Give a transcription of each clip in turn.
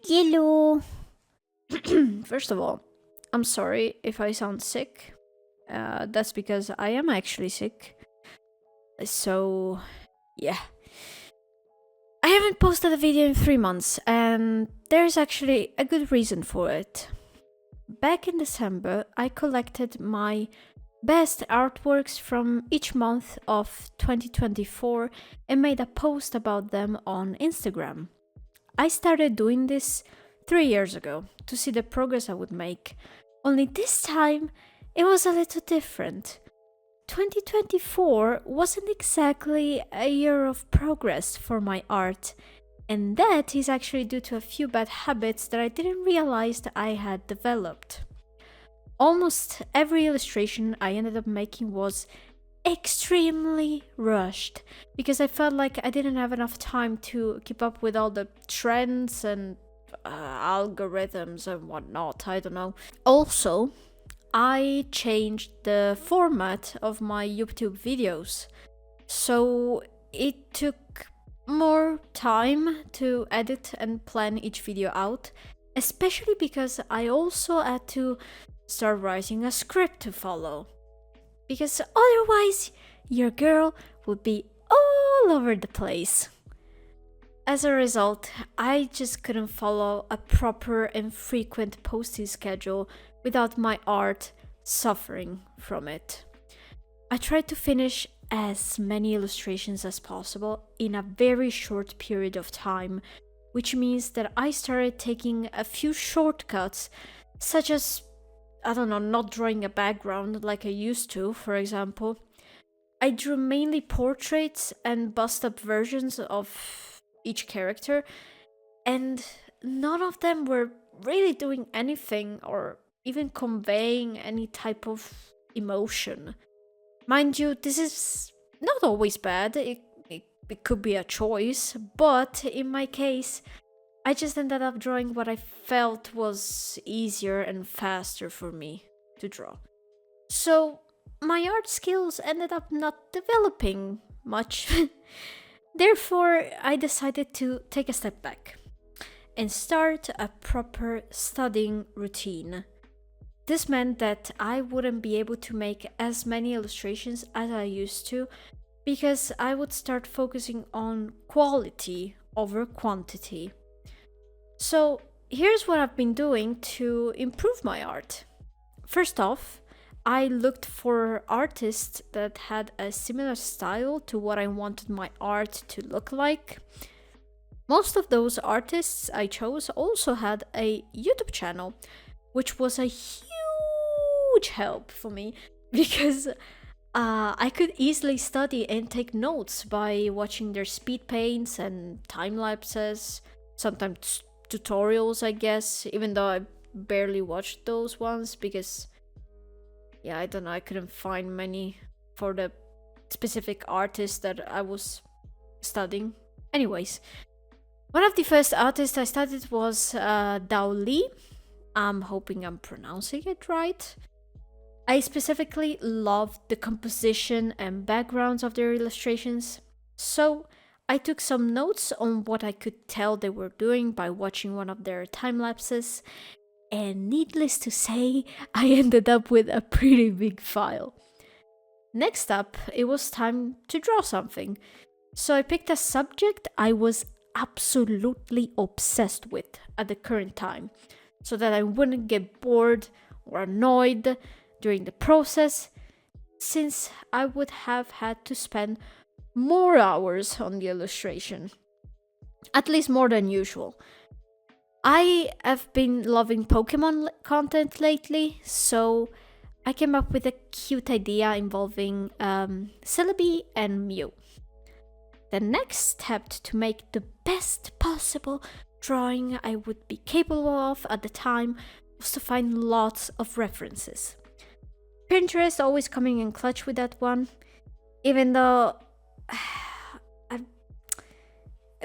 Hello. First of all, I'm sorry if I sound sick. That's because I am actually sick. So, yeah. I haven't posted a video in 3 months, and there's actually a good reason for it. Back in December, I collected my best artworks from each month of 2024 and made a post about them on Instagram. I started doing this 3 years ago to see the progress I would make. Only this time, it was a little different. 2024 wasn't exactly a year of progress for my art, and that is actually due to a few bad habits that I didn't realize that I had developed. Almost every illustration I ended up making was extremely rushed because I felt like I didn't have enough time to keep up with all the trends and algorithms and whatnot. I don't know. Also, I changed the format of my YouTube videos, so it took more time to edit and plan each video out, especially because I also had to start writing a script to follow because otherwise your girl would be all over the place. As a result, I just couldn't follow a proper and frequent posting schedule without my art suffering from it. I tried to finish as many illustrations as possible in a very short period of time, which means that I started taking a few shortcuts, such as I don't know, not drawing a background like I used to, for example. I drew mainly portraits and bust up versions of each character, and none of them were really doing anything or even conveying any type of emotion. Mind you, this is not always bad, it could be a choice, but in my case, I just ended up drawing what I felt was easier and faster for me to draw. So, my art skills ended up not developing much. Therefore, I decided to take a step back and start a proper studying routine. This meant that I wouldn't be able to make as many illustrations as I used to because I would start focusing on quality over quantity. So, here's what I've been doing to improve my art. First off, I looked for artists that had a similar style to what I wanted my art to look like. Most of those artists I chose also had a YouTube channel, which was a huge help for me because I could easily study and take notes by watching their speed paints and time lapses, sometimes tutorials, I guess, even though I barely watched those ones because, yeah, I don't know, I couldn't find many for the specific artist that I was studying. Anyways, one of the first artists I studied was Dao Li. I'm hoping I'm pronouncing it right. I specifically loved the composition and backgrounds of their illustrations, so I took some notes on what I could tell they were doing by watching one of their time lapses, and needless to say, I ended up with a pretty big file. Next up, it was time to draw something, so I picked a subject I was absolutely obsessed with at the current time, so that I wouldn't get bored or annoyed during the process, since I would have had to spend more hours on the illustration, at least more than usual. I have been loving Pokemon content lately, so I came up with a cute idea involving Celebi and Mew. The next step to make the best possible drawing I would be capable of at the time was to find lots of references. Pinterest always coming in clutch with that one, even though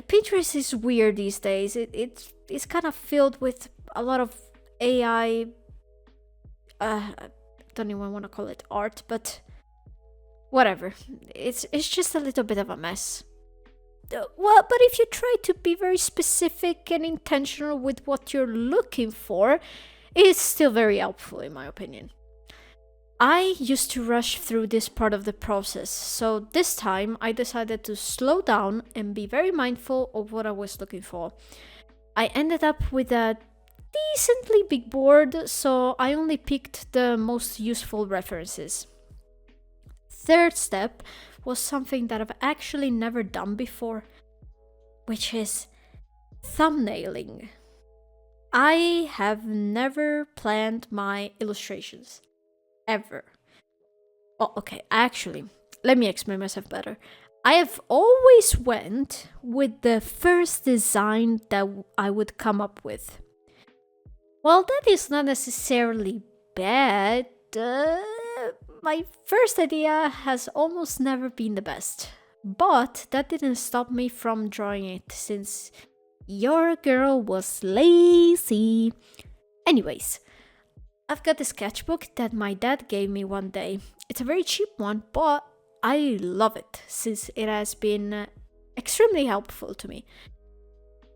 Pinterest is weird these days. It's kind of filled with a lot of AI. I don't even want to call it art, but whatever. It's just a little bit of a mess. Well, but if you try to be very specific and intentional with what you're looking for, it's still very helpful, in my opinion. I used to rush through this part of the process, so this time I decided to slow down and be very mindful of what I was looking for. I ended up with a decently big board, so I only picked the most useful references. Third step was something that I've actually never done before, which is thumbnailing. I have never planned my illustrations, ever. Oh, okay, actually, let me explain myself better. I have always went with the first design that I would come up with. Well, that is not necessarily bad. My first idea has almost never been the best. But that didn't stop me from drawing it, since your girl was lazy. Anyways, I've got a sketchbook that my dad gave me one day. It's a very cheap one, but I love it since it has been extremely helpful to me.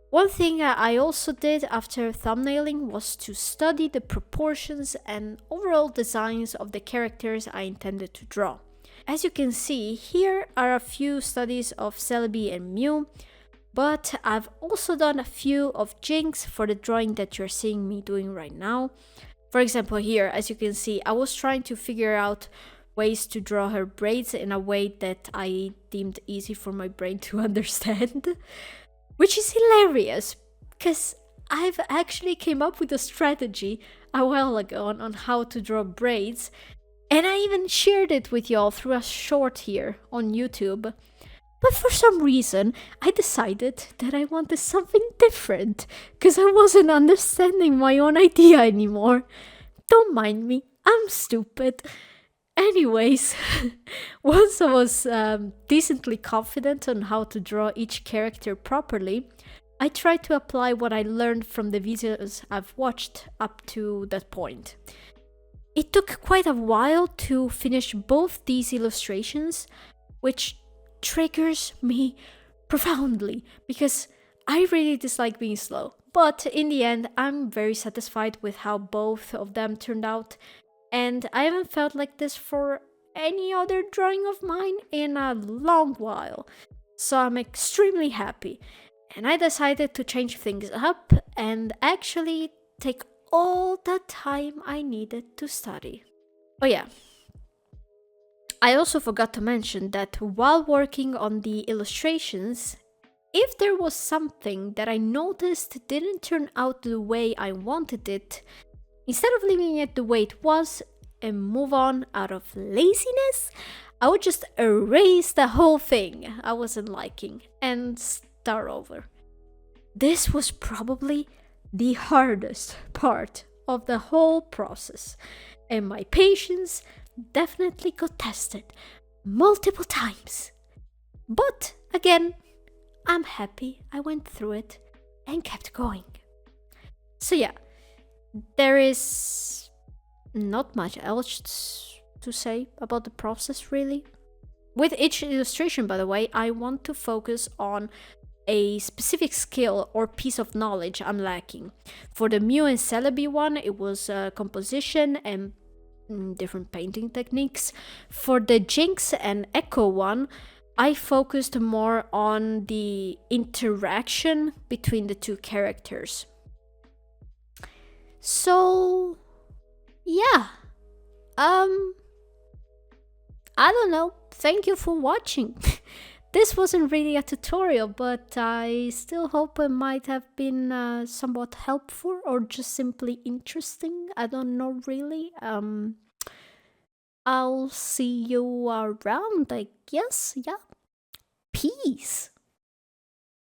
One thing I also did after thumbnailing was to study the proportions and overall designs of the characters I intended to draw. As you can see, here are a few studies of Celebi and Mew, but I've also done a few of Jinx for the drawing that you're seeing me doing right now. For example, here, as you can see, I was trying to figure out ways to draw her braids in a way that I deemed easy for my brain to understand. Which is hilarious, because I've actually came up with a strategy a while ago on how to draw braids, and I even shared it with y'all through a short here on YouTube. But for some reason, I decided that I wanted something different, because I wasn't understanding my own idea anymore. Don't mind me, I'm stupid. Anyways, once I was decently confident on how to draw each character properly, I tried to apply what I learned from the videos I've watched up to that point. It took quite a while to finish both these illustrations, which triggers me profoundly because I really dislike being slow. But in the end, I'm very satisfied with how both of them turned out. And I haven't felt like this for any other drawing of mine in a long while. So I'm extremely happy. And I decided to change things up and actually take all the time I needed to study. Oh yeah. I also forgot to mention that while working on the illustrations, if there was something that I noticed didn't turn out the way I wanted it, instead of leaving it the way it was and move on out of laziness, I would just erase the whole thing I wasn't liking and start over. This was probably the hardest part of the whole process, and my patience definitely got tested multiple times. But again, I'm happy I went through it and kept going. So yeah, there is not much else to say about the process, really. With each illustration, by the way, I want to focus on a specific skill or piece of knowledge I'm lacking. For the Mew and Celebi one, it was composition and different painting techniques. For the Jinx and Echo one, I focused more on the interaction between the two characters. So, yeah. I don't know. Thank you for watching. This wasn't really a tutorial, but I still hope it might have been somewhat helpful or just simply interesting. I don't know really. I'll see you around, I guess. Yeah. Peace.